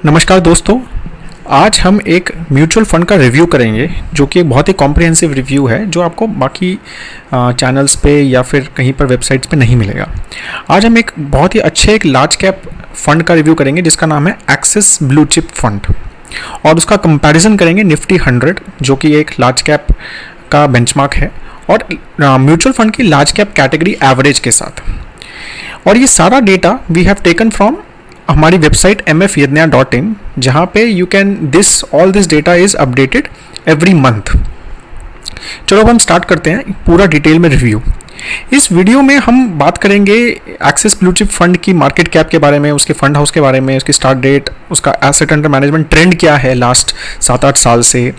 नमस्कार दोस्तों, आज हम एक म्यूचुअल फ़ंड का रिव्यू करेंगे जो कि एक बहुत ही कॉम्प्रिहेंसिव रिव्यू है जो आपको बाकी चैनल्स पे या फिर कहीं पर वेबसाइट्स पे नहीं मिलेगा। आज हम एक बहुत ही अच्छे एक लार्ज कैप फंड का रिव्यू करेंगे जिसका नाम है एक्सिस ब्लू चिप फंड, और उसका कंपैरिजन करेंगे निफ्टी 100 जो कि एक लार्ज कैप का बेंचमार्क है और म्यूचुअल फंड की लार्ज कैप कैटेगरी एवरेज के साथ। और ये सारा data we have taken from हमारी वेबसाइट mfyadnya.in, जहाँ पे you can all this data is updated every month. चलो अब हम स्टार्ट करते हैं पूरा डिटेल में रिव्यू। इस वीडियो में हम बात करेंगे एक्सिस ब्लू चिप फंड की मार्केट कैप के बारे में, उसके फंड हाउस के बारे में, उसकी स्टार्ट डेट, उसका एसेट अंडर मैनेजमेंट ट्रेंड क्या है लास्ट 7-8 साल से,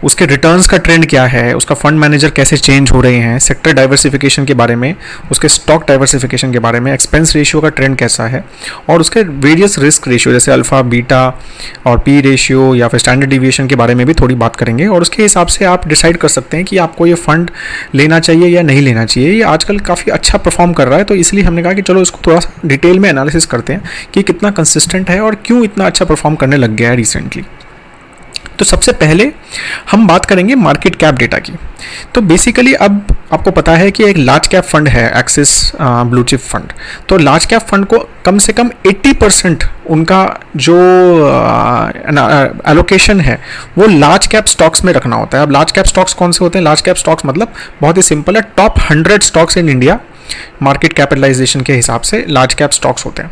उसके रिटर्न्स का ट्रेंड क्या है, उसका फंड मैनेजर कैसे चेंज हो रहे हैं, सेक्टर डाइवर्सिफिकेशन के बारे में, उसके स्टॉक डाइवर्सिफिकेशन के बारे में, एक्सपेंस रेशियो का ट्रेंड कैसा है, और उसके वेरियस रिस्क रेशियो जैसे अल्फा, बीटा और पी रेशियो या फिर स्टैंडर्ड डिविएशन के बारे में भी थोड़ी बात करेंगे। और उसके हिसाब से आप डिसाइड कर सकते हैं कि आपको ये फंड लेना चाहिए या नहीं लेना चाहिए। आजकल काफ़ी अच्छा परफॉर्म कर रहा है, तो इसलिए हमने कहा कि चलो इसको थोड़ा सा डिटेल में एनालिसिस करते हैं कि कितना कंसिस्टेंट है और क्यों इतना अच्छा परफॉर्म करने लग गया है रिसेंटली। तो सबसे पहले हम बात करेंगे मार्केट कैप डेटा की। तो बेसिकली अब आपको पता है कि एक लार्ज कैप फंड है एक्सिस ब्लू चिप फंड। तो लार्ज कैप फंड को कम से कम 80% उनका जो एलोकेशन है वो लार्ज कैप स्टॉक्स में रखना होता है। अब लार्ज कैप स्टॉक्स कौन से होते हैं? लार्ज कैप स्टॉक्स मतलब बहुत ही सिंपल है, top 100 stocks in India market capitalisation के हिसाब से लार्ज कैप स्टॉक्स होते हैं।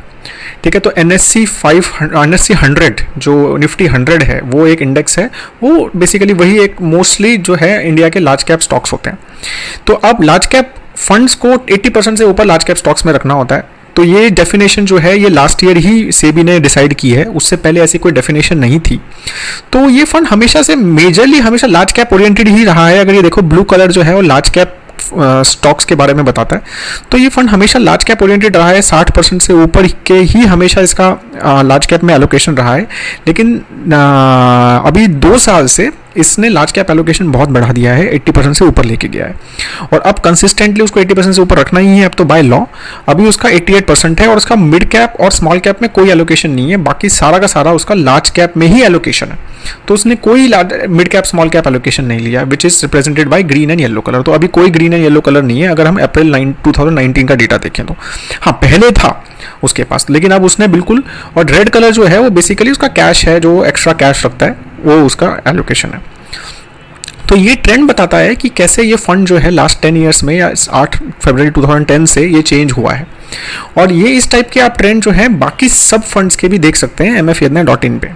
ठीक है, तो NSE 100 जो निफ्टी 100 है वो एक इंडेक्स है, वो बेसिकली वही एक मोस्टली जो है इंडिया के लार्ज कैप स्टॉक्स होते हैं। तो अब लार्ज कैप फंड्स को 80% से ऊपर लार्ज कैप स्टॉक्स में रखना होता है। तो ये डेफिनेशन जो है ये लास्ट ईयर ही सेबी ने डिसाइड की है, उससे पहले ऐसी कोई डेफिनेशन नहीं थी। तो ये फंड हमेशा से मेजरली हमेशा लार्ज कैप ओरिएंटेड ही रहा है। अगर ये देखो ब्लू कलर जो है वो लार्ज कैप स्टॉक्स के बारे में बताता है। तो ये फंड हमेशा लार्ज कैप ओरिएंटेड रहा है, 60% से ऊपर के ही हमेशा इसका लार्ज कैप में एलोकेशन रहा है। लेकिन अभी 2 साल से इसने लार्ज कैप एलोकेशन बहुत बढ़ा दिया है, 80% से ऊपर लेके गया है और अब कंसिस्टेंटली उसको 80% से ऊपर रखना ही है अब तो बाय लॉ। अभी उसका 88% है और उसका मिड कैप और स्मॉल कैप में कोई एलोकेशन नहीं है, बाकी सारा का सारा उसका लार्ज कैप में ही एलोकेशन है। तो उसने कोई mid cap small cap allocation नहीं लिया, which is represented by green and yellow colour. तो अभी कोई ग्रीन एंड येलो कलर नहीं है अगर हम अप्रैल 2019 का डेटा देखें तो। हाँ, पहले था उसके पास, लेकिन अब उसने बिल्कुल, और रेड कलर जो है वो बेसिकली उसका कैश है, जो एक्स्ट्रा कैश रखता है वो उसका एलोकेशन है। तो ये ट्रेंड बताता है कि कैसे ये फंड जो है लास्ट 10 ईयर्स में या 8 फरवरी 2010 से ये चेंज हुआ है। और ये इस टाइप के आप ट्रेंड जो है बाकी सब फंड्स के भी देख सकते हैं mfyadnya.in पे।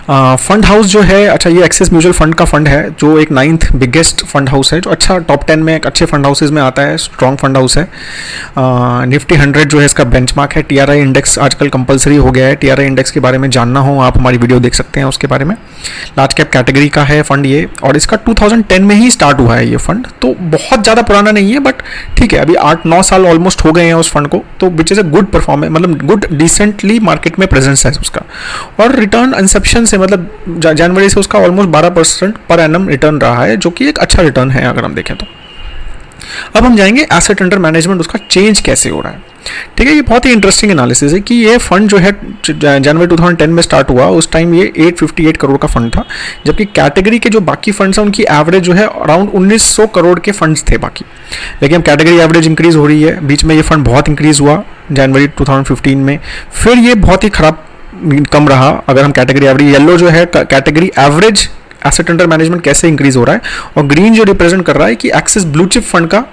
फंड हाउस जो है, अच्छा ये एक्सिस म्यूचुअल फंड का फंड है जो एक 9th बिगेस्ट फंड हाउस है, जो अच्छा टॉप 10 में एक अच्छे फंड हाउसेज में आता है, स्ट्रॉन्ग फंड हाउस है। निफ्टी 100 जो है इसका बेंचमार्क है। TRI इंडेक्स आजकल कंपलसरी हो गया है, TRI इंडेक्स के बारे में जानना हो आप हमारी वीडियो देख सकते हैं उसके बारे में। लार्ज कैप कैटेगरी का है फंड ये, और इसका 2010 में ही स्टार्ट हुआ है ये फंड, तो बहुत ज़्यादा पुराना नहीं है, बट ठीक है अभी 8-9 साल ऑलमोस्ट हो गए हैं उस फंड को। तो which is a good performance, मतलब गुड डिसेंटली मार्केट में प्रेजेंस है उसका। और रिटर्न इंसेप्शन से मतलब जनवरी से उसका ऑलमोस्ट 12% पर एनम रिटर्न रहा है, जो कि एक अच्छा रिटर्न है अगर हम देखें तो। अब हम जाएंगे एसेट अंडर मैनेजमेंट, उसका चेंज कैसे हो रहा है। ठीक है, ये बहुत ही इंटरेस्टिंग एनालिसिस है कि ये फंड जो है जनवरी 2010 में स्टार्ट हुआ, उस टाइम ये 858 करोड़ का फंड था, जबकि कैटेगरी के जो बाकी फंड्स हैं उनकी एवरेज जो है अराउंड 1900 करोड़ के फंड्स थे बाकी। लेकिन अब कैटेगरी एवरेज इंक्रीज हो रही है, बीच में ये फंड बहुत इंक्रीज हुआ जनवरी 2015 में, फिर ये बहुत ही खराब कम रहा। अगर हम कैटेगरी एवरेज, येलो जो है category average asset under management कैसे इंक्रीज हो रहा है, और ग्रीन जो रिप्रेजेंट कर रहा है कि एक्सिस ब्लू चिप फंड का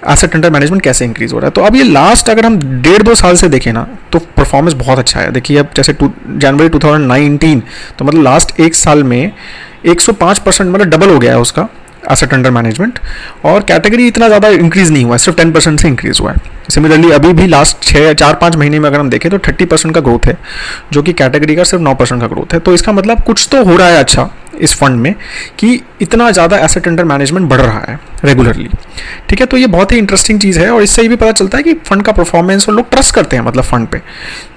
एसेट अंडर मैनेजमेंट कैसे इंक्रीज हो रहा है। तो अब ये लास्ट अगर हम 1.5-2 साल से देखें ना तो परफॉर्मेंस बहुत अच्छा है। देखिए अब जैसे जनवरी 2019, तो मतलब लास्ट 1 साल में 105% मतलब डबल हो गया है उसका एसेट अंडर मैनेजमेंट, और कैटेगरी इतना ज़्यादा इंक्रीज नहीं हुआ है, सिर्फ 10% से इंक्रीज हुआ है। सिमिलरली अभी भी लास्ट 4-5 महीने में अगर हम देखें तो 30% का ग्रोथ है, जो कि कैटेगरी का सिर्फ 9% का ग्रोथ है। तो इसका मतलब कुछ तो हो रहा है अच्छा इस फंड में कि इतना ज़्यादा एसेट अंडर मैनेजमेंट बढ़ रहा है रेगुलरली। ठीक है, तो ये बहुत ही इंटरेस्टिंग चीज़ है, और इससे ये भी पता चलता है कि फंड का परफॉर्मेंस, और लोग ट्रस्ट करते हैं मतलब फंड पे,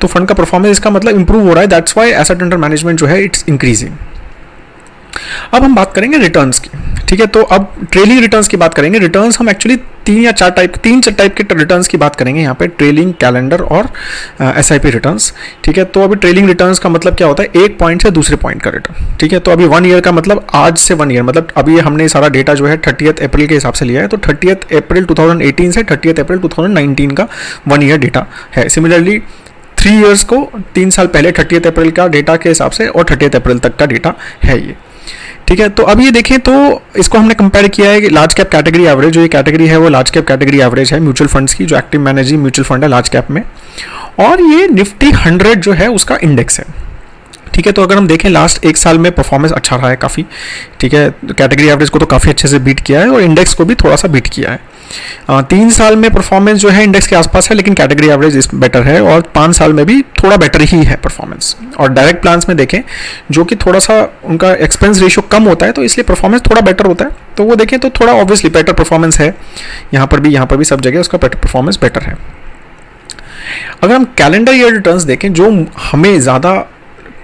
तो फंड का परफॉर्मेंस इसका मतलब इंप्रूव हो रहा है। That's why asset under management जो है इट्स इंक्रीजिंग। अब हम बात करेंगे रिटर्न्स की, ठीक है। तो अब ट्रेलिंग रिटर्न्स की बात करेंगे। रिटर्न्स हम एक्चुअली तीन चार टाइप के रिटर्न्स की बात करेंगे यहाँ पे, ट्रेलिंग, कैलेंडर और एसआईपी रिटर्न्स, ठीक है। तो अभी ट्रेलिंग रिटर्न्स का मतलब क्या होता है, एक पॉइंट से दूसरे पॉइंट का रिटर्न, ठीक है। तो अभी 1 ईयर का मतलब आज से 1 ईयर, मतलब अभी हमने सारा डेटा जो है 30 अप्रैल के हिसाब से लिया है, तो 30 अप्रैल 2018 से 30 अप्रैल 2019 का 1 ईयर डेटा है। सिमिलरली 3 ईयर्स को 3 साल पहले 30 अप्रैल का डेटा के हिसाब से और 30 अप्रैल तक का डेटा है ये, ठीक है। तो अब ये देखें तो इसको हमने कंपेयर किया है कि लार्ज कैप कैटेगरी एवरेज, जो ये कैटेगरी है वो लार्ज कैप कैटेगरी एवरेज है म्यूचुअल फंड्स की, जो एक्टिव मैनेजिंग म्यूचुअल फंड है लार्ज कैप में, और ये निफ्टी 100 जो है उसका इंडेक्स है, ठीक है। तो अगर हम देखें लास्ट 1 साल में परफॉर्मेंस अच्छा रहा है काफ़ी, ठीक है। कैटेगरी एवरेज को तो काफ़ी अच्छे से बीट किया है और इंडेक्स को भी थोड़ा सा बीट किया है। 3 साल में परफॉर्मेंस जो है इंडेक्स के आसपास है, लेकिन कैटेगरी एवरेज इस बेटर है, और 5 साल में भी थोड़ा बेटर ही है परफॉर्मेंस। और डायरेक्ट प्लान्स में देखें जो कि थोड़ा सा उनका एक्सपेंस रेशियो कम होता है, तो इसलिए परफॉर्मेंस थोड़ा बेटर होता है, तो वो देखें तो थोड़ा ऑब्वियसली बेटर परफॉर्मेंस है यहाँ पर भी सब जगह उसका परफॉर्मेंस बेटर है। अगर हम कैलेंडर ईयर रिटर्न्स देखें, जो हमें ज़्यादा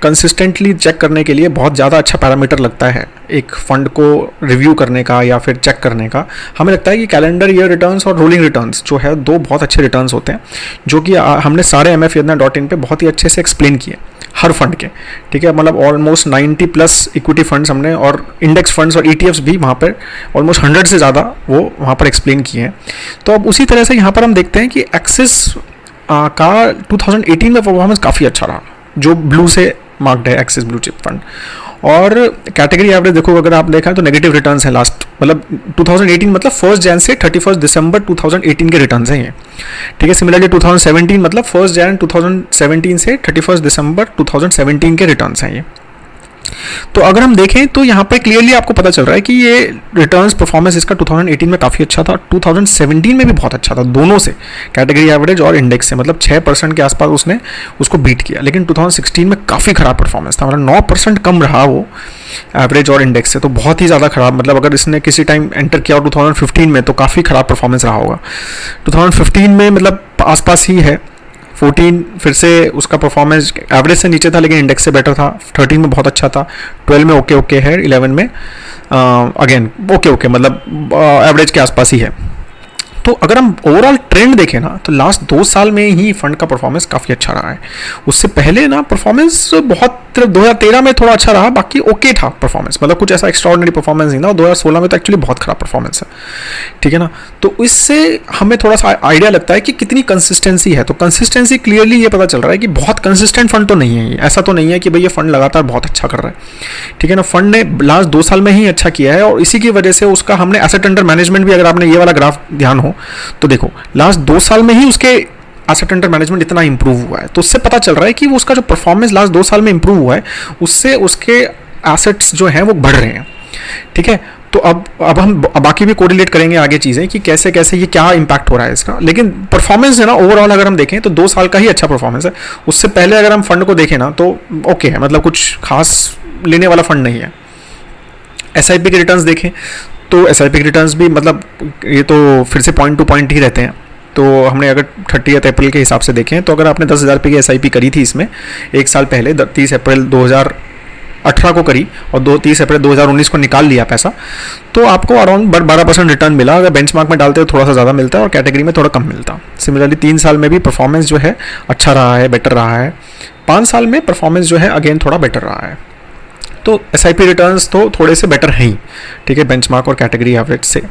कंसिस्टेंटली चेक करने के लिए बहुत ज़्यादा अच्छा पैरामीटर लगता है एक फ़ंड को रिव्यू करने का या फिर चेक करने का, हमें लगता है कि कैलेंडर ईयर रिटर्न्स और रोलिंग रिटर्न्स जो है दो बहुत अच्छे रिटर्न्स होते हैं, जो कि हमने सारे mfyodhana.in पे बहुत ही अच्छे से एक्सप्लेन किए हर फंड के, ठीक है। मतलब ऑलमोस्ट 90+ इक्विटी फंड्स हमने और इंडेक्स फंड्स और ETFs भी वहाँ पर ऑलमोस्ट 100 से ज़्यादा वो वहाँ पर एक्सप्लेन किए हैं। तो अब उसी तरह से यहाँ पर हम देखते हैं कि एक्सिस का 2018 में परफॉर्मेंस काफ़ी अच्छा रहा, जो ब्लू से मार्क्ड है एक्सिस ब्लू चिप फंड। और कैटेगरी एवरेज देखो अगर आप देखा तो नेगेटिव रिटर्न्स हैं लास्ट, मतलब 2018 मतलब 1 जन से 31 दिसंबर 2018 के रिटर्न्स हैं ये, ठीक है। सिमिलरली 2017 मतलब 1 जन 2017 से 31 दिसंबर 2017 के रिटर्न्स हैं ये। तो अगर हम देखें तो यहाँ पे क्लियरली आपको पता चल रहा है कि ये रिटर्न्स परफॉर्मेंस इसका 2018 में काफ़ी अच्छा था, 2017 में भी बहुत अच्छा था, दोनों से कैटेगरी एवरेज और इंडेक्स से, मतलब 6% के आसपास उसने उसको बीट किया। लेकिन 2016 में काफ़ी ख़राब परफॉर्मेंस था, मतलब 9% कम रहा वो एवरेज और इंडेक्स से, तो बहुत ही ज़्यादा ख़राब। मतलब अगर इसने किसी टाइम एंटर किया 2015 में तो काफ़ी ख़राब परफॉर्मेंस रहा होगा। 2015 में मतलब आसपास ही है, 14 फिर से उसका परफॉर्मेंस एवरेज से नीचे था लेकिन इंडेक्स से बेटर था, 13 में बहुत अच्छा था, 12 में ओके है, 11 में अगेन ओके मतलब एवरेज के आसपास ही है। तो अगर हम ओवरऑल ट्रेंड देखें ना तो लास्ट 2 साल में ही फंड का परफॉर्मेंस काफ़ी अच्छा रहा है। उससे पहले ना परफॉर्मेंस बहुत 2013 में थोड़ा अच्छा रहा, बाकी ओके था परफॉर्मेंस, मतलब कुछ ऐसा एक्स्ट्राऑर्डिनरी परफॉर्मेंस नहीं था। 2016 में तो एक्चुअली बहुत खराब परफॉर्मेंस है, ठीक है ना। तो इससे हमें थोड़ा सा आइडिया लगता है कि कितनी कंसिस्टेंसी है। तो कंसिस्टेंसी क्लियरली ये पता चल रहा है कि बहुत कंसिस्टेंट फंड तो नहीं है ये, ऐसा तो नहीं है कि भाई ये फंड लगातार बहुत अच्छा कर रहा है, ठीक है ना। फंड ने लास्ट 2 साल में ही अच्छा किया है और इसी की वजह से उसका हमने एसेट अंडर मैनेजमेंट भी, अगर आपने ये वाला ग्राफ ध्यान हो तो देखो लास्ट 2 साल में ही उसके एसेट अंडर मैनेजमेंट इतना इंप्रूव हुआ है। तो उससे पता चल रहा है कि वो उसका जो परफॉर्मेंस लास्ट 2 साल में इंप्रूव हुआ है उससे उसके एसेट्स जो हैं वो बढ़ रहे हैं, ठीक है। तो अब हम बाकी भी कोरिलेट करेंगे आगे चीज़ें कि कैसे कैसे ये क्या इंपैक्ट हो रहा है इसका। लेकिन परफॉर्मेंस है ना ओवरऑल अगर हम देखें तो 2 साल का ही अच्छा परफॉर्मेंस है। उससे पहले अगर हम फंड को देखें ना तो ओके है, मतलब कुछ खास लेने वाला फंड नहीं है। SIP के रिटर्न्स देखें तो SIP के रिटर्न्स भी मतलब ये तो फिर से पॉइंट टू पॉइंट ही रहते हैं। तो हमने अगर 30 अप्रैल के हिसाब से देखें तो अगर आपने 10,000 रुपये की SIP करी थी इसमें 1 साल पहले 30 अप्रैल 2018 को करी और 30 अप्रैल 2019 को निकाल लिया पैसा, तो आपको अराउंड 12% रिटर्न मिला। अगर बेंचमार्क में डालते तो थोड़ा सा ज़्यादा मिलता है और कैटेगरी में थोड़ा कम मिलता। सिमिलरली 3 साल में भी परफॉर्मेंस जो है अच्छा रहा है, बेटर रहा है। 5 साल में परफॉर्मेंस जो है अगेन थोड़ा बेटर रहा है। तो SIP रिटर्न्स तो थोड़े से बेटर हैं ही, ठीक है, बेंचमार्क और कैटेगरी एवरेज से,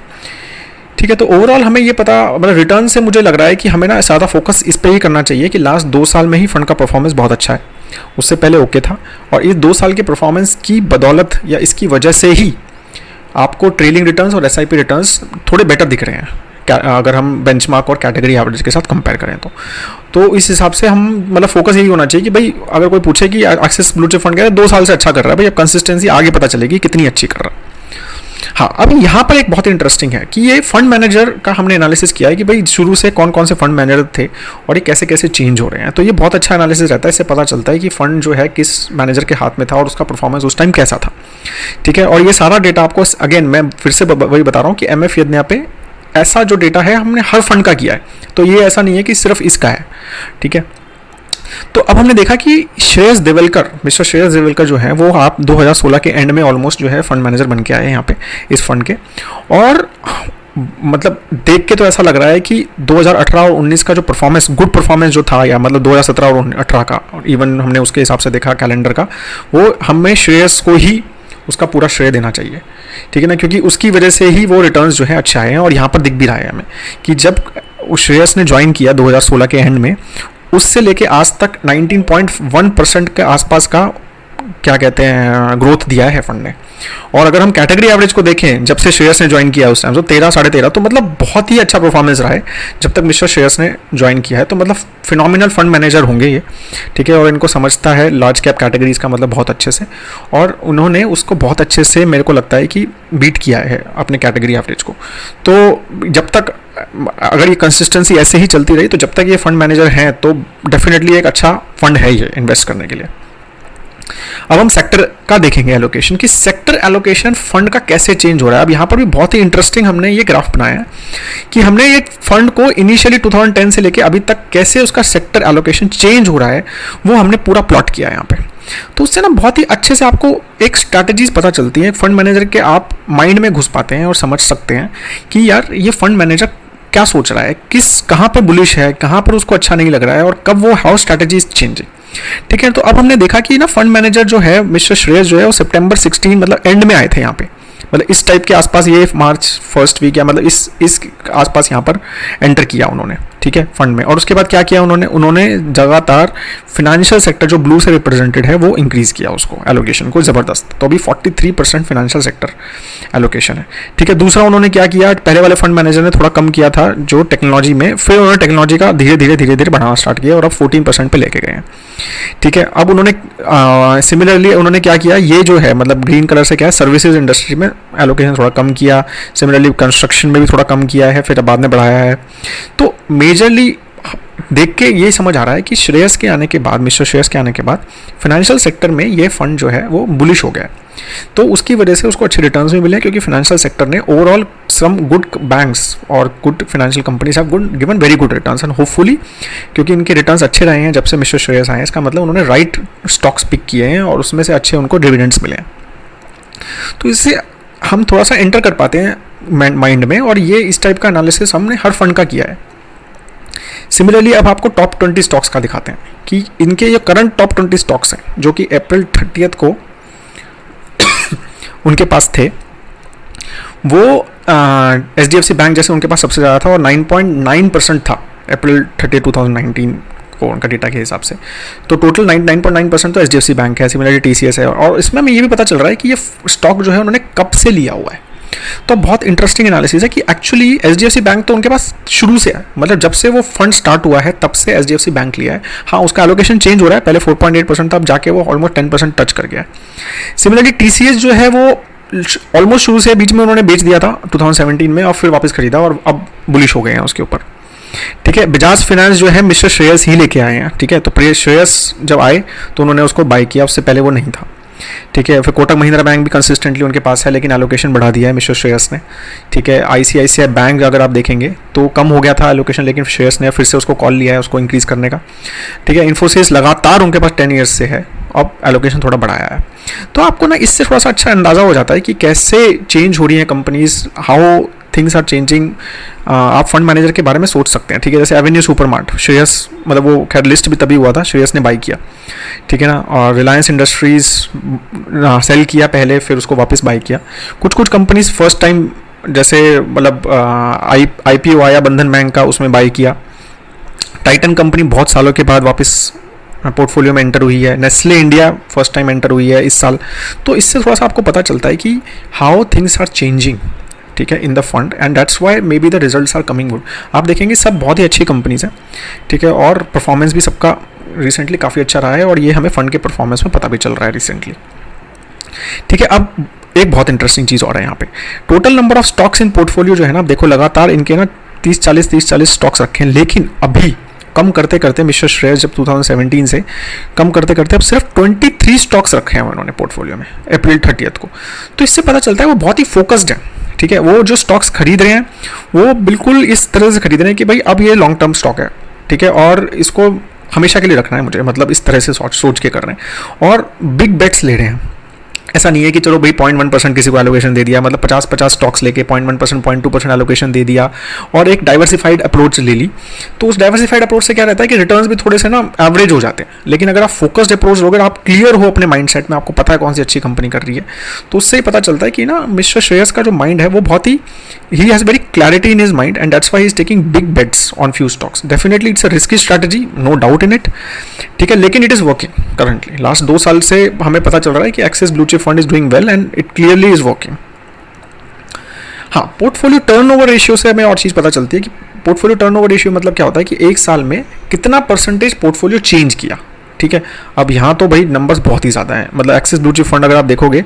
ठीक है। तो ओवरऑल हमें ये पता, मतलब रिटर्न से मुझे लग रहा है कि हमें ना ज़्यादा फोकस इस पे ही करना चाहिए कि लास्ट 2 साल में ही फंड का परफॉर्मेंस बहुत अच्छा है, उससे पहले ओके था। और इस 2 साल के परफॉर्मेंस की बदौलत या इसकी वजह से ही आपको ट्रेलिंग रिटर्न्स और SIP रिटर्न्स थोड़े बेटर दिख रहे हैं अगर हम बेंचमार्क और कैटेगरी एवरेज के साथ कंपेयर करें तो इस हिसाब से हम मतलब फोकस यही होना चाहिए कि भाई अगर कोई पूछे कि एक्सिस ब्लू चिप फंड कह रहा है 2 साल से अच्छा कर रहा है, भाई अब कंसिस्टेंसी आगे पता चलेगी कितनी अच्छी कर रहा है। हाँ, अब यहाँ पर एक बहुत इंटरेस्टिंग है कि ये फंड मैनेजर का हमने एनालिसिस किया है कि भाई शुरू से कौन कौन से फंड मैनेजर थे और ये कैसे कैसे चेंज हो रहे हैं। तो ये बहुत अच्छा एनालिसिस रहता है, इससे पता चलता है कि फंड जो है किस मैनेजर के हाथ में था और उसका परफॉर्मेंस उस टाइम कैसा था, ठीक है। और ये सारा डेटा आपको अगेन मैं फिर से वही बता रहा हूँ कि mfyodhana पे ऐसा जो डेटा है हमने हर फंड का किया है, तो ये ऐसा नहीं है कि सिर्फ इसका है, ठीक है। तो अब हमने देखा कि श्रेयस देवलकर, मिस्टर श्रेयस देवलकर जो है वो आप 2016 के एंड में ऑलमोस्ट जो है फंड मैनेजर बन के आए हैं यहाँ पे इस फंड के। और मतलब देख के तो ऐसा लग रहा है कि 2018 और 19 का जो परफॉर्मेंस, गुड परफॉर्मेंस जो था, या मतलब 2017 और 18 का, इवन हमने उसके हिसाब से देखा कैलेंडर का, वो हमें श्रेयस को ही उसका पूरा श्रेय देना चाहिए, ठीक है ना, क्योंकि उसकी वजह से ही वो रिटर्न्स जो है अच्छे आए हैं। और यहाँ पर दिख भी रहा है हमें कि जब श्रेयस ने ज्वाइन किया 2016 के एंड में, उससे लेके आज तक 19.1% के आसपास का क्या कहते हैं ग्रोथ दिया है फंड ने। और अगर हम कैटेगरी एवरेज को देखें, जब से श्रेयस ने ज्वाइन किया उस टाइम तो 13 साढ़े 13, तो मतलब बहुत ही अच्छा परफॉर्मेंस रहा है जब तक मिस्टर श्रेयस ने ज्वाइन किया है। तो मतलब फिनोमिनल फंड मैनेजर होंगे ये, ठीक है, और इनको समझता है लार्ज कैप कैटेगरीज का मतलब बहुत अच्छे से, और उन्होंने उसको बहुत अच्छे से मेरे को लगता है कि बीट किया है अपने कैटेगरी एवरेज को। तो जब तक अगर ये कंसिस्टेंसी ऐसे ही चलती रही, तो जब तक ये फंड मैनेजर हैं तो डेफिनेटली एक अच्छा फंड है ये इन्वेस्ट करने के लिए। अब हम सेक्टर का देखेंगे एलोकेशन, कि सेक्टर एलोकेशन फंड का कैसे चेंज हो रहा है। अब यहाँ पर भी बहुत ही इंटरेस्टिंग हमने ये ग्राफ बनाया है कि हमने ये फंड को इनिशियली 2010 से लेके अभी तक कैसे उसका सेक्टर एलोकेशन चेंज हो रहा है, वो हमने पूरा प्लॉट किया है यहाँ पे। तो उससे ना बहुत ही अच्छे से आपको एक स्ट्रैटेजीज पता चलती है फंड मैनेजर के, आप माइंड में घुस पाते हैं और समझ सकते हैं कि यार ये फंड मैनेजर क्या सोच रहा है, कहाँ पर बुलिश है, कहाँ पर उसको अच्छा नहीं लग रहा है, और कब वो हाउ स्ट्रैटेजीज चेंज। ठीक है, तो अब हमने देखा कि ना फंड मैनेजर जो है मिस्टर श्रेयस जो है वो सितंबर 16 मतलब एंड में आए थे यहाँ पे, मतलब इस टाइप के आसपास, ये मार्च फर्स्ट वीक या मतलब इस आसपास यहाँ पर एंटर किया उन्होंने, ठीक है, फंड में। और उसके बाद क्या किया उन्होंने लगातार फाइनेंशियल सेक्टर जो ब्लू से रिप्रेजेंटेड है वो इंक्रीज किया उसको, एलोकेशन को ज़बरदस्त। तो अभी 43% फाइनेंशियल सेक्टर एलोकेशन है, ठीक है। दूसरा उन्होंने क्या किया, पहले वाले फंड मैनेजर ने थोड़ा कम किया था जो टेक्नोलॉजी में, फिर उन्होंने टेक्नोलॉजी का धीरे धीरे बढ़ाना स्टार्ट किया और अब 14% पे लेके गए हैं, ठीक है। अब उन्होंने सिमिलरली उन्होंने क्या किया, ये जो है मतलब ग्रीन कलर से क्या है, सर्विसेज इंडस्ट्री में एलोकेशन थोड़ा कम किया, सिमिलरली कंस्ट्रक्शन में भी थोड़ा कम किया है, फिर बाद में बढ़ाया है। तो मेजरली देख के ये समझ आ रहा है कि श्रेयस के आने के बाद, मिस्टर श्रेयस के आने के बाद फाइनेंशियल सेक्टर में ये फंड जो है वो बुलिश हो गया है। तो उसकी वजह से उसको अच्छे रिटर्न्स भी मिले, क्योंकि फाइनेंशियल सेक्टर ने ओवरऑल सम गुड बैंक्स और good financial companies have given very good returns, and hopefully क्योंकि इनके रिटर्न्स अच्छे रहे हैं जब से मिस्टर श्रेयस आए हैं, इसका मतलब उन्होंने राइट स्टॉक्स पिक किए हैं और उसमें से अच्छे उनको डिविडेंड्स मिले हैं। तो इससे हम थोड़ा सा एंटर कर पाते हैं माइंड में, और ये इस टाइप का एनालिसिस हमने हर फंड का किया है। सिमिलरली अब आपको टॉप 20 स्टॉक्स का दिखाते हैं कि इनके ये करंट टॉप 20 स्टॉक्स हैं जो कि अप्रैल 30 को उनके पास थे। वो HDFC बैंक जैसे उनके पास सबसे ज़्यादा था और 9.9% था अप्रैल 30, 2019 को उनका डेटा के हिसाब से। तो टोटल 9.9% तो HDFC बैंक है, सिमिलरली TCS है। और इसमें हमें ये भी पता चल रहा है कि ये स्टॉक जो है उन्होंने कब से लिया हुआ है। तो बहुत इंटरेस्टिंग एनालिसिस है कि एक्चुअली HDFC बैंक तो उनके पास शुरू से है, मतलब जब से वो फंड स्टार्ट हुआ है तब से HDFC बैंक लिया है। हाँ, उसका एलोकेशन चेंज हो रहा है, पहले 4.8% था, अब जाके वो ऑलमोस्ट 10% टच कर गया है। सिमिलरली TCS जो है वो ऑलमोस्ट शुरू से, बीच में उन्होंने बेच दिया था 2017 में और फिर वापस खरीदा और अब बुलिश हो गए हैं उसके ऊपर, ठीक है। बजाज फाइनेंस जो है मिस्टर श्रेयस ही लेके आए हैं, ठीक है। तो श्रेयस जब आए तो उन्होंने उसको बाय किया, उससे पहले वो नहीं था, ठीक है। फिर कोटक महिंद्रा बैंक भी कंसिस्टेंटली उनके पास है, लेकिन एलोकेशन बढ़ा दिया है मिस्टर श्रेयस ने, ठीक है। ICICI बैंक अगर आप देखेंगे तो कम हो गया था एलोकेशन, लेकिन श्रेयस ने फिर से उसको कॉल लिया है उसको इंक्रीज करने का, ठीक है। इन्फोसिस लगातार उनके पास 10 ईयर्स से है, अब एलोकेशन थोड़ा बढ़ाया है। तो आपको ना इससे थोड़ा सा अच्छा अंदाज़ा हो जाता है कि कैसे चेंज हो रही है companies, how things are changing. आप फंड मैनेजर के बारे में सोच सकते हैं, ठीक है। जैसे एवेन्यू सुपरमार्ट, श्रेयस मतलब वो खैर लिस्ट भी तभी हुआ था, श्रेयस ने बाई किया, ठीक है ना। और रिलायंस इंडस्ट्रीज सेल किया पहले, फिर उसको वापस बाई किया। कुछ कंपनीज फर्स्ट टाइम जैसे मतलब IPO आया बंधन बैंक का, उसमें बाई किया। टाइटन कंपनी बहुत सालों के बाद वापस पोर्टफोलियो में एंटर हुई है। Nestle India first time enter हुई है इस साल। तो इससे थोड़ा सा आपको पता चलता है कि हाउ थिंग्स आर चेंजिंग, ठीक है, in the fund, and that's why may be the results are coming good. आप देखेंगे सब बहुत ही अच्छी कंपनीज हैं, ठीक है, और परफॉर्मेंस भी सबका रिसेंटली काफ़ी अच्छा रहा है, और ये हमें फंड के परफॉर्मेंस में पता भी चल रहा है रिसेंटली, ठीक है। अब एक बहुत इंटरेस्टिंग चीज़ और है यहाँ पे, total number of stocks in portfolio जो है ना, आप देखो लगातार इनके ना 30-40 स्टॉक्स रखे हैं, लेकिन अभी कम करते करते मिस्टर श्रेयस जब 2017 से कम करते करते अब सिर्फ 23 स्टॉक्स रखे हैं उन्होंने पोर्टफोलियो में अप्रैल 30 को। तो इससे पता चलता है वो बहुत ही फोकस्ड है, ठीक है। वो जो स्टॉक्स खरीद रहे हैं वो बिल्कुल इस तरह से खरीद रहे हैं कि भाई अब ये लॉन्ग टर्म स्टॉक है, ठीक है, और इसको हमेशा के लिए रखना है मुझे, मतलब इस तरह से सोच के कर रहे हैं और बिग बेट्स ले रहे हैं। ऐसा नहीं है कि चलो भाई 0.1% किसी को एलोकेशन दे दिया, मतलब 50-50 स्टॉक्स लेके 0.1% 0.2% एलोकेशन दे दिया और एक डाइवर्सिफाइड अप्रोच ले ली। तो उस डाइवर्सिफाइड अप्रोच से क्या रहता है कि रिटर्न्स भी थोड़े से ना एवरेज हो जाते हैं। लेकिन अगर आप फोकस्ड अप्रोच लोगे, आप क्लियर हो अपने माइंडसेट में, आपको पता है कौन सी अच्छी कंपनी कर रही है, तो उससे ही पता चलता है कि ना मिस्टर श्रेयस का जो माइंड है वो बहुत ही has very clarity in his mind and that's why he is taking big bets on few stocks. Definitely it's a risky strategy, no doubt in it, ठीक है, लेकिन it is working currently. Last 2 साल से हमें पता चल रहा है कि Axis Blue Chip fund is doing well and it clearly is working. हाँ, पोर्टफोलियो टर्नओवर रेशियो से हमें और चीज़ पता चलती है कि पोर्टफोलियो टर्नओवर रेशियो मतलब क्या होता है कि एक साल में कितना परसेंटेज पोर्टफोलियो चेंज किया, ठीक है। अब यहाँ तो भाई नंबर्स बहुत ही ज़्यादा हैं, मतलब एक्सिस ब्लू चिप फंड अगर आप देखोगे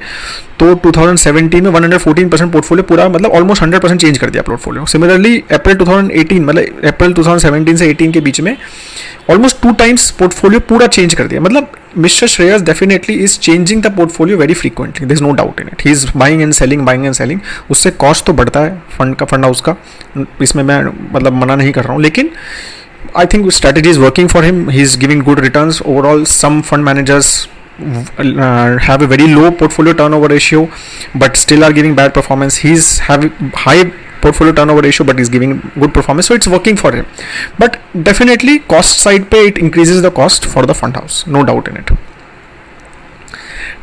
तो 2017 में 114% पोर्टफोलियो पूरा, मतलब ऑलमोस्ट 100% चेंज कर दिया पोर्टफोलियो। सिमिलरली अप्रैल 2018, मतलब अप्रैल 2017 से 18 के बीच में ऑलमोस्ट 2 टाइम्स पोर्टफोलियो पूरा चेंज कर दिया। मतलब mister Shreyas definitely is changing the portfolio very frequently, there is no doubt in it. He is buying and selling. उससे कॉस्ट तो बढ़ता है फंड हाउस का, इसमें मैं मतलब मना नहीं कर रहा हूँ, लेकिन I think strategy is working for him. He's giving good returns overall. Some fund managers have a very low portfolio turnover ratio, but still are giving bad performance. He's having high portfolio turnover ratio, but he's giving good performance. So it's working for him. But definitely cost side पे it increases the cost for the fund house. No doubt in it.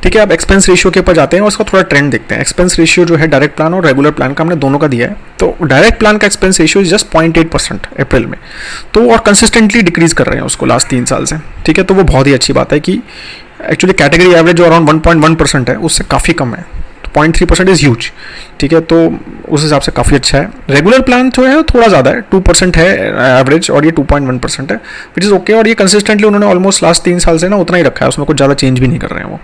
ठीक है, अब expense ratio के ऊपर जाते हैं और उसका थोड़ा ट्रेंड देखते हैं। एक्सपेंस रेशियो जो है डायरेक्ट प्लान और रेगुलर प्लान का हमने दोनों का दिया है। तो डायरेक्ट प्लान का एक्सपेंस रेशियो इज जस्ट 0.8% अप्रैल में, तो और कंसिस्टेंटली डिक्रीज कर रहे हैं उसको लास्ट 3 साल से, ठीक है। तो वो बहुत ही अच्छी बात है कि एक्चुअली कैटेगरी एवरेज जो अराउंड 1.1% है उससे काफ़ी कम है। 0.3% इज़ ह्यूज, ठीक है, तो उस हिसाब से काफ़ी अच्छा है। रेगुलर प्लान जो है थोड़ा ज़्यादा है, 2% है एवरेज और ये 2.1% है, विच इज़ ओके। और ये कंसिस्टेंटली उन्होंने ऑलमोस्ट लास्ट 3 साल से ना उतना ही रखा है, उसमें कुछ ज़्यादा चेंज भी नहीं कर रहे हैं वो,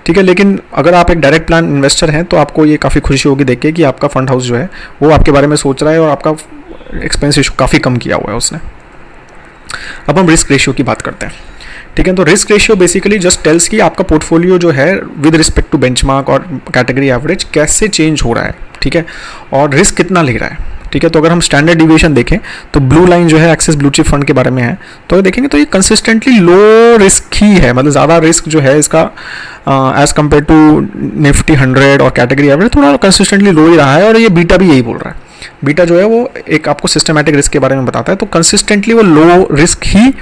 ठीक है। लेकिन अगर आप एक डायरेक्ट प्लान इन्वेस्टर हैं तो आपको ये काफ़ी खुशी होगी देख के कि आपका फंड हाउस जो है वो आपके बारे में सोच रहा है और आपका एक्सपेंस रेशियो काफ़ी कम किया हुआ है उसने। अब हम रिस्क रेशियो की बात करते हैं, ठीक है। तो risk ratio basically just tells कि आपका पोर्टफोलियो जो है विद रिस्पेक्ट टू बेंचमार्क और कैटेगरी एवरेज कैसे चेंज हो रहा है, ठीक है, और रिस्क कितना ले रहा है, ठीक है। तो अगर हम स्टैंडर्ड डिविएशन देखें तो ब्लू लाइन जो है एक्सिस ब्लू चिप फंड के बारे में है, तो देखेंगे तो ये कंसिस्टेंटली लो रिस्क ही है, मतलब ज़्यादा रिस्क जो है इसका एज कम्पेयर टू निफ्टी 100 और कैटेगरी एवरेज थोड़ा कंसिस्टेंटली लो ही रहा है। और ये बीटा भी यही बोल रहा है, बीटा जो है वो एक आपको सिस्टमैटिक रिस्क के बारे में बताता है। तो कंसिस्टेंटली वो लो रिस्क ही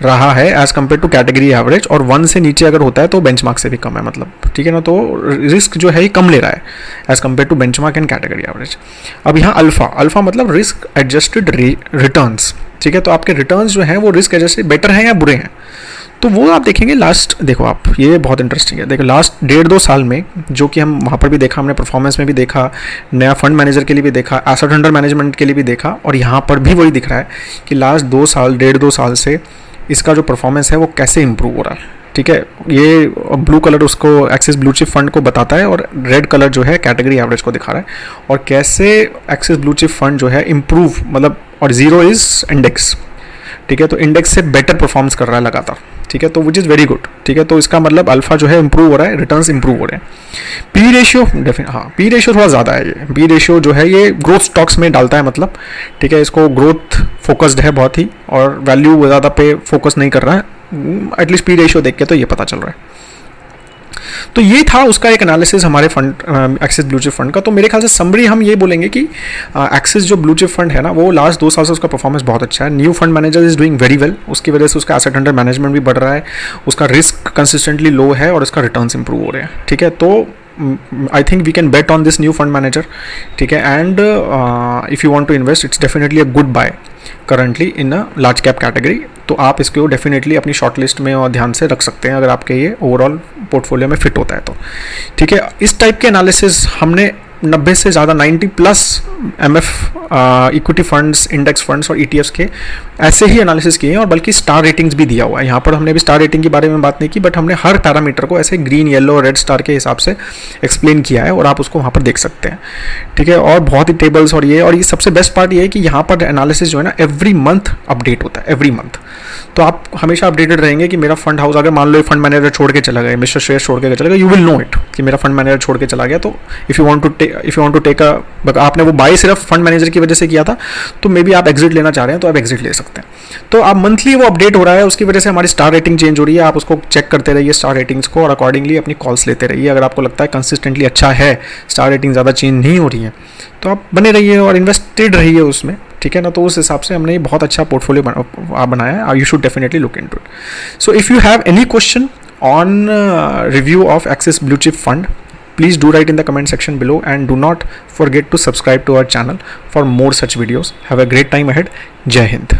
रहा है as compare to category average, और 1 से नीचे अगर होता है तो बेंचमार्क से भी कम है, मतलब ठीक है ना। तो रिस्क जो है ये कम ले रहा है as compare to benchmark and category average. अब यहाँ अल्फा मतलब रिस्क एडजस्टेड रिटर्न्स, ठीक है। तो आपके रिटर्न्स जो हैं वो रिस्क एडजस्टेड बेटर हैं या बुरे हैं, तो वो आप देखेंगे लास्ट, देखो आप, ये बहुत इंटरेस्टिंग है। देखो लास्ट 1.5-2 साल में जो कि हम वहाँ पर भी देखा, हमने परफॉर्मेंस में भी देखा, नया फंड मैनेजर के लिए भी देखा, एसेट अंडर मैनेजमेंट के लिए भी देखा, और यहाँ पर भी वही दिख रहा है कि लास्ट 1.5-2 साल से इसका जो परफॉर्मेंस है वो कैसे इंप्रूव हो रहा है, ठीक है। ये ब्लू कलर उसको एक्सिस ब्लू चिप फंड को बताता है और रेड कलर जो है कैटेगरी एवरेज को दिखा रहा है, और कैसे एक्सिस ब्लू चिप फंड जो है इंप्रूव, मतलब, और 0 इज इंडेक्स, ठीक है। तो इंडेक्स से बेटर परफॉर्मेंस कर रहा है लगातार, ठीक है, तो विच इज़ वेरी गुड, ठीक है। तो इसका मतलब अल्फा जो है इंप्रूव हो रहा है, रिटर्न्स इंप्रूव हो रहे हैं। पी रेशियो हाँ, पी रेशियो थोड़ा ज़्यादा है। ये पी रेशियो जो है ये ग्रोथ स्टॉक्स में डालता है, मतलब, ठीक है, इसको ग्रोथ फोकस्ड है बहुत ही, और वैल्यू ज़्यादा पे फोकस नहीं कर रहा है, एटलीस्ट पी रेशियो देख के तो ये पता चल रहा है। तो ये था उसका एक एनालिसिस हमारे fund axis Blue Chip fund का। तो मेरे ख्याल से समरी हम ये बोलेंगे कि एक्सिस जो ब्लू चिप फंड है ना वो लास्ट 2 साल से उसका परफॉर्मेंस बहुत अच्छा है। New fund manager is doing very well, उसकी वजह से उसका एसेट अंडर मैनेजमेंट भी बढ़ रहा है, उसका रिस्क कंसिस्टेंटली लो है और उसका रिटर्न्स इंप्रूव हो रहे हैं, ठीक है। तो I think we can bet on this new fund manager, ठीक है, and if you want to invest it's definitely a good buy currently in a large cap category। तो आप इसको डेफिनेटली अपनी शॉर्ट लिस्ट में और ध्यान से रख सकते हैं अगर आपके ये ओवरऑल पोर्टफोलियो में फिट होता है तो, ठीक है। इस टाइप के एनालिसिस हमने 90 से ज़्यादा 90+ MF equity funds, index funds और ETFs के ऐसे ही एनालिसिस किए हैं, और बल्कि स्टार रेटिंग्स भी दिया हुआ है। यहाँ पर हमने भी स्टार रेटिंग के बारे में बात नहीं की, बट हमने हर पैरामीटर को ऐसे ग्रीन, येलो और रेड स्टार के हिसाब से एक्सप्लेन किया है, और आप उसको वहाँ पर देख सकते हैं, ठीक है। और बहुत ही टेबल्स, और ये सबसे बेस्ट पार्ट ये है कि यहाँ पर एनालिसिस जो है ना एवरी मंथ अपडेट होता है, एवरी मंथ। तो आप हमेशा अपडेटेड रहेंगे कि मेरा फंड हाउस, अगर मान लो फंड मैनेजर छोड़ के चला गया, मिस्टर श्रेयस छोड़ के चला गया, यू विल नो इट कि मेरा फंड मैनेजर छोड़ के चला गया। तो if you want to if you want to take आपने वो बाय सिर्फ फंड मैनेजर की वजह से किया था, तो मे बी आप एग्जिट लेना चाह रहे हैं तो आप एग्जिट ले सकते हैं। तो आप मंथली वो अपडेट हो रहा है, उसकी वजह से हमारी स्टार रेटिंग चेंज हो रही है। आप उसको चेक करते रहिए स्टार रेटिंग्स को, और अकॉर्डिंगली अपनी कॉल्स लेते रहिए। अगर आपको लगता है कंसिस्टेंटली अच्छा है, स्टार रेटिंग ज़्यादा चेंज नहीं हो रही है, तो आप बने रहिए और इन्वेस्टेड रहिए उसमें, ठीक है ना। तो उस हिसाब से हमने बहुत अच्छा पोर्टफोलियो बनाया है। You should definitely look into it. So if you have any question on review of Axis Blue Chip Fund, please do write in the comment section below, and do not forget to subscribe to our channel for more such videos. Have a great time ahead. Jai Hind.